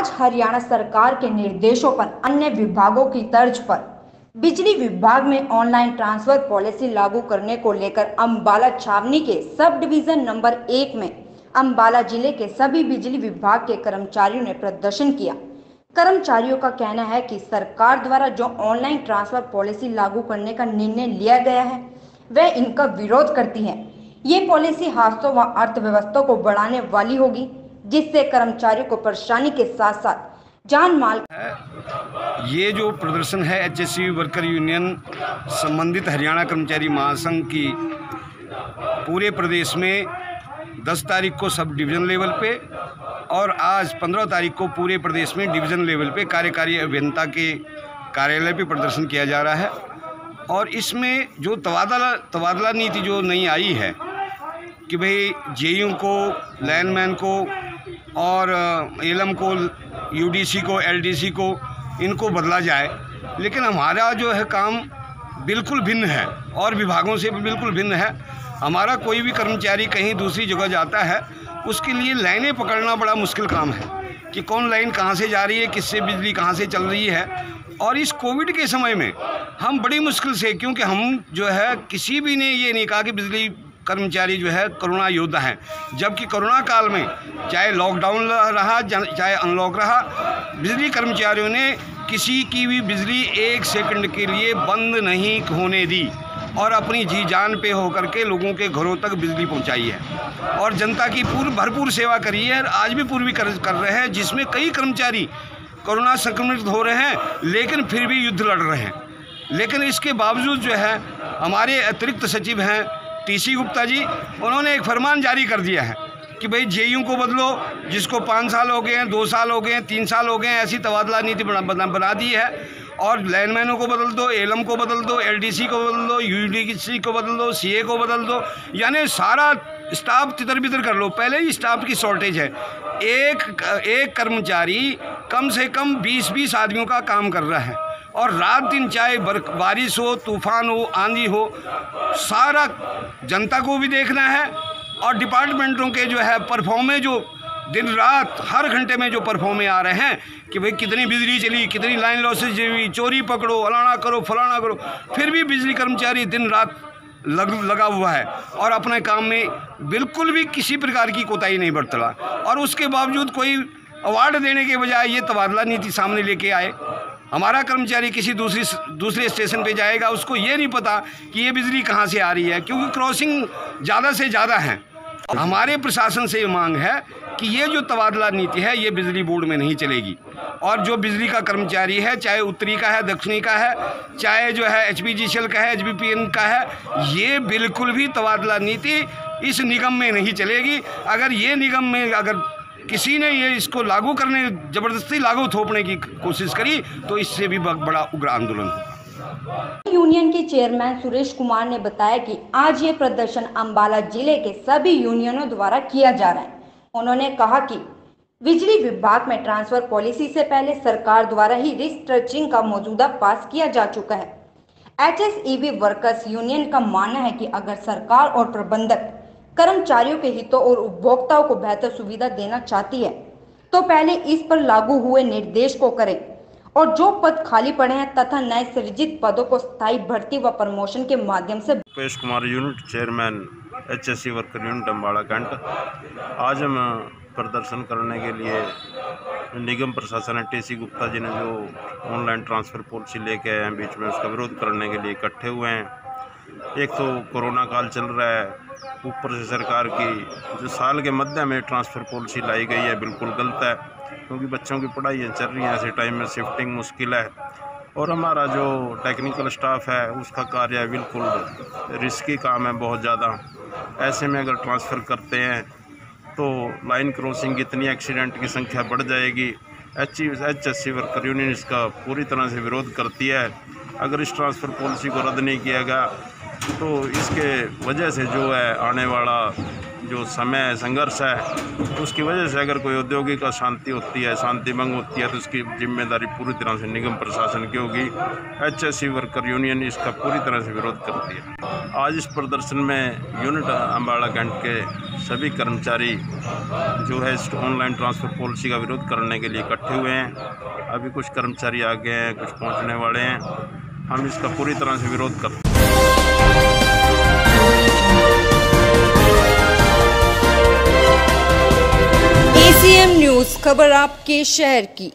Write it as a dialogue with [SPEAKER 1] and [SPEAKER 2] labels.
[SPEAKER 1] आज हरियाणा सरकार के निर्देशों पर अन्य विभागों की तर्ज पर बिजली विभाग में ऑनलाइन ट्रांसफर पॉलिसी लागू करने को लेकर अंबाला छावनी के सब डिवीजन नंबर 1 में अंबाला जिले के सभी बिजली विभाग के कर्मचारियों ने प्रदर्शन किया। कर्मचारियों का कहना है कि सरकार द्वारा जो ऑनलाइन ट्रांसफर पॉलिसी लागू करने का निर्णय लिया गया है वह इनका विरोध करती है। ये पॉलिसी हादसों व अर्थव्यवस्था को बढ़ाने वाली होगी, जिससे कर्मचारियों को परेशानी के साथ साथ जान माल।
[SPEAKER 2] ये जो प्रदर्शन है एचएससी वर्कर यूनियन संबंधित हरियाणा कर्मचारी महासंघ की पूरे प्रदेश में 10 तारीख को सब डिवीज़न लेवल पे और आज 15 तारीख को पूरे प्रदेश में डिवीज़न लेवल पे कार्यकारी अभियंता के कार्यालय पे प्रदर्शन किया जा रहा है। और इसमें जो तबादला नीति जो नई आई है कि भाई जेयू को, लाइनमैन को और एलएम को, यूडीसी को, एलडीसी को, इनको बदला जाए, लेकिन हमारा जो है काम बिल्कुल भिन्न है और विभागों से भी बिल्कुल भिन्न है। हमारा कोई भी कर्मचारी कहीं दूसरी जगह जाता है, उसके लिए लाइनें पकड़ना बड़ा मुश्किल काम है कि कौन लाइन कहाँ से जा रही है, किससे बिजली कहाँ से चल रही है। और इस कोविड के समय में हम बड़ी मुश्किल से, क्योंकि हम जो है किसी भी ने ये नहीं कहा कि बिजली कर्मचारी जो है कोरोना योद्धा हैं, जबकि कोरोना काल में चाहे लॉकडाउन रहा चाहे अनलॉक रहा, बिजली कर्मचारियों ने किसी की भी बिजली 1 सेकंड के लिए बंद नहीं होने दी और अपनी जी जान पे होकर के लोगों के घरों तक बिजली पहुंचाई है और जनता की भरपूर सेवा करी है। आज भी पूरी कर रहे हैं, जिसमें कई कर्मचारी कोरोना संक्रमित हो रहे हैं लेकिन फिर भी युद्ध लड़ रहे हैं। लेकिन इसके बावजूद जो है हमारे अतिरिक्त सचिव हैं टीसी गुप्ता जी, उन्होंने एक फरमान जारी कर दिया है कि भाई जेयू को बदलो, जिसको 5 साल हो गए हैं, 2 साल हो गए हैं, 3 साल हो गए हैं, ऐसी तबादला नीति बना दी है। और लाइनमैनों को बदल दो, एलएम को बदल दो, एलडीसी को बदल दो, यूडीसी को बदल दो, सीए को बदल दो, यानी सारा स्टाफ तितर बितर कर लो। पहले ही स्टाफ की शॉर्टेज है, एक कर्मचारी कम से कम 20-20 आदमियों का काम कर रहा है और रात दिन चाहे बारिश हो, तूफान हो, आंधी हो, सारा जनता को भी देखना है और डिपार्टमेंटों के जो है परफॉर्में जो दिन रात हर घंटे में जो परफॉर्में आ रहे हैं कि भाई कितनी बिजली चली, कितनी लाइन लॉसेज हुई, चोरी पकड़ो, अलाना करो, फलाना करो, फिर भी बिजली कर्मचारी दिन रात लगा हुआ है और अपने काम में बिल्कुल भी किसी प्रकार की कोताही नहीं बरत रहा। और उसके बावजूद कोई अवार्ड देने के बजाय ये तबादला नीति सामने लेके आए। हमारा कर्मचारी किसी दूसरे स्टेशन पे जाएगा, उसको ये नहीं पता कि ये बिजली कहाँ से आ रही है, क्योंकि क्रॉसिंग ज़्यादा से ज़्यादा है। हमारे प्रशासन से ये मांग है कि ये जो तबादला नीति है ये बिजली बोर्ड में नहीं चलेगी और जो बिजली का कर्मचारी है, चाहे उत्तरी का है, दक्षिणी का है, चाहे जो है एचपीजीसीएल का है, एचबीपीएन का है, ये बिल्कुल भी तबादला नीति इस निगम में नहीं चलेगी। अगर ये निगम में अगर किसी ने ये इसको लागू करने, जबरदस्ती लागू थोपने की कोशिश करी तो इससे भी बड़ा उग्र आंदोलन होगा।
[SPEAKER 1] यूनियन के चेयरमैन सुरेश कुमार ने बताया कि आज ये प्रदर्शन अंबाला जिले के सभी यूनियनों द्वारा किया जा रहा है। उन्होंने कहा कि बिजली विभाग में ट्रांसफर पॉलिसी से पहले सरकार द्वारा ही रिस्ट्रक्चरिंग का मौजूदा पास किया जा चुका है। एचएसईबी वर्कर्स यूनियन का मानना है कि अगर सरकार और प्रबंधक कर्मचारियों के हितों और उपभोक्ताओं को बेहतर सुविधा देना चाहती है तो पहले इस पर लागू हुए निर्देश को करें और जो पद खाली पड़े हैं तथा नए सृजित पदों को स्थायी भर्ती व प्रमोशन के माध्यम से।
[SPEAKER 3] Suresh Kumar, unit chairman HSC worker unit Ambada cantt. आज हम प्रदर्शन करने के लिए निगम प्रशासन टीसी गुप्ता जी ने जो ऑनलाइन ट्रांसफ़र पॉलिसी लेके आए हैं बीच में, उसका विरोध करने के लिए इकट्ठे हुए हैं। एक तो कोरोना काल चल रहा है, ऊपर से सरकार की जो साल के मध्य में ट्रांसफ़र पॉलिसी लाई गई है बिल्कुल गलत है, क्योंकि बच्चों की पढ़ाई चल रही है, ऐसे टाइम में शिफ्टिंग मुश्किल है और हमारा जो टेक्निकल स्टाफ है उसका कार्य बिल्कुल रिस्की काम है बहुत ज़्यादा। ऐसे में अगर ट्रांसफ़र करते हैं तो लाइन क्रॉसिंग इतनी एक्सीडेंट की संख्या बढ़ जाएगी। एचएससी वर्कर यूनियन इसका पूरी तरह से विरोध करती है। अगर इस ट्रांसफ़र पॉलिसी को रद्द नहीं किया गया तो इसके वजह से जो है आने वाला जो समय है, संघर्ष है, उसकी वजह से अगर कोई औद्योगिक अशांति होती है, शांति भंग होती है, तो उसकी जिम्मेदारी पूरी तरह से निगम प्रशासन की होगी। एचएससी वर्कर यूनियन इसका पूरी तरह से विरोध करती है। आज इस प्रदर्शन में यूनिट अम्बाड़ा कैंट के सभी कर्मचारी जो है इस ऑनलाइन ट्रांसफ़र पॉलिसी का विरोध करने के लिए इकट्ठे हुए हैं। अभी कुछ कर्मचारी आगे हैं, कुछ पहुंचने वाले हैं। हम इसका पूरी तरह से विरोध करते हैं।
[SPEAKER 1] एसीएम न्यूज़, खबर आपके शहर की।